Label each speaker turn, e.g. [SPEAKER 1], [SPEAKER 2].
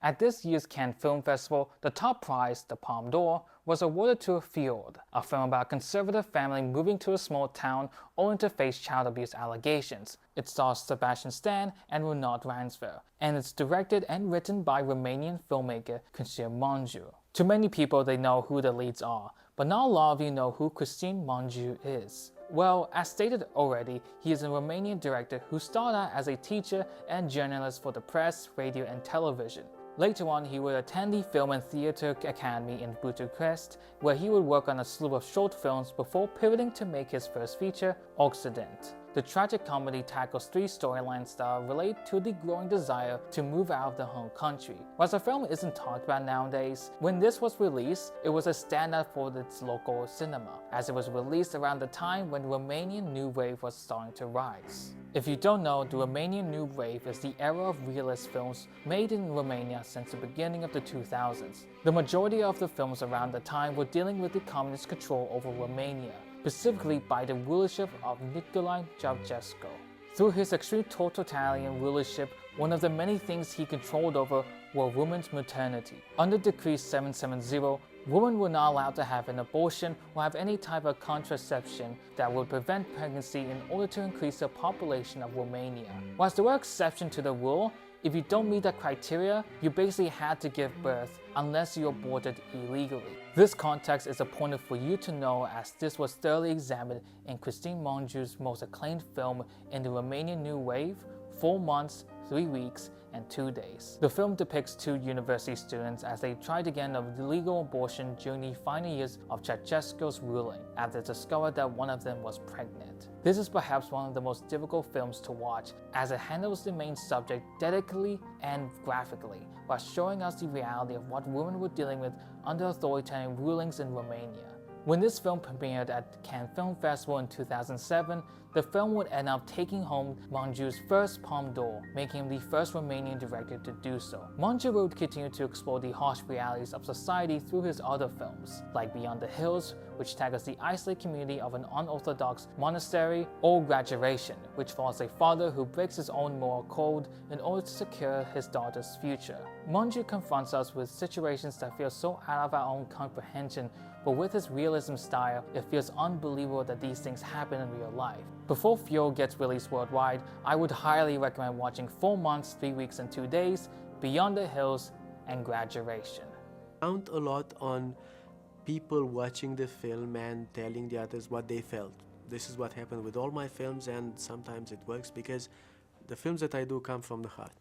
[SPEAKER 1] At this year's Cannes Film Festival, the top prize, the Palme d'Or, was awarded to Fjord, a film about a conservative family moving to a small town only to face child abuse allegations. It stars Sebastian Stan and Renaud Ransfer, and it's directed and written by Romanian filmmaker Cristin Munigu. To many people, they know who the leads are, but not a lot of you know who Cristin Munigu is. Well, as stated already, he is a Romanian director who started out as a teacher and journalist for the press, radio, and television. Later on, he would attend the Film and Theatre Academy in Bucharest, where he would work on a slew of short films before pivoting to make his first feature, Occident. The tragic comedy tackles three storylines that relate to the growing desire to move out of the home country. Whilst the film isn't talked about nowadays, when this was released, it was a standout for its local cinema, as it was released around the time when Romanian New Wave was starting to rise. If you don't know, the Romanian New Wave is the era of realist films made in Romania since the beginning of the 2000s. The majority of the films around the time were dealing with the communist control over Romania, specifically by the rulership of Nicolae Ceausescu. Through his extreme totalitarian rulership, one of the many things he controlled over were women's maternity. Under Decree 770, women were not allowed to have an abortion or have any type of contraception that would prevent pregnancy in order to increase the population of Romania. Whilst there were exceptions to the rule, if you don't meet that criteria, you basically had to give birth unless you aborted illegally. This context is important for you to know, as this was thoroughly examined in Cristin Munigu's most acclaimed film in the Romanian New Wave, 4 months, 3 weeks, and 2 days. The film depicts two university students as they try to get a legal abortion during the final years of Ceausescu's ruling, after they discovered that one of them was pregnant. This is perhaps one of the most difficult films to watch, as it handles the main subject delicately and graphically, while showing us the reality of what women were dealing with under authoritarian rulings in Romania. When this film premiered at the Cannes Film Festival in 2007, the film would end up taking home Munigu's first Palme d'Or, making him the first Romanian director to do so. Munigu would continue to explore the harsh realities of society through his other films, like Beyond the Hills, which tackles the isolated community of an unorthodox monastery, or Graduation, which follows a father who breaks his own moral code in order to secure his daughter's future. Munigu confronts us with situations that feel so out of our own comprehension, but with his realism style, it feels unbelievable that these things happen in real life. Before Fjord gets released worldwide, I would highly recommend watching 4 months, 3 weeks, and 2 days, Beyond the Hills, and Graduation.
[SPEAKER 2] Count a lot on people watching the film and telling the others what they felt. This is what happened with all my films, and sometimes it works because the films that I do come from the heart.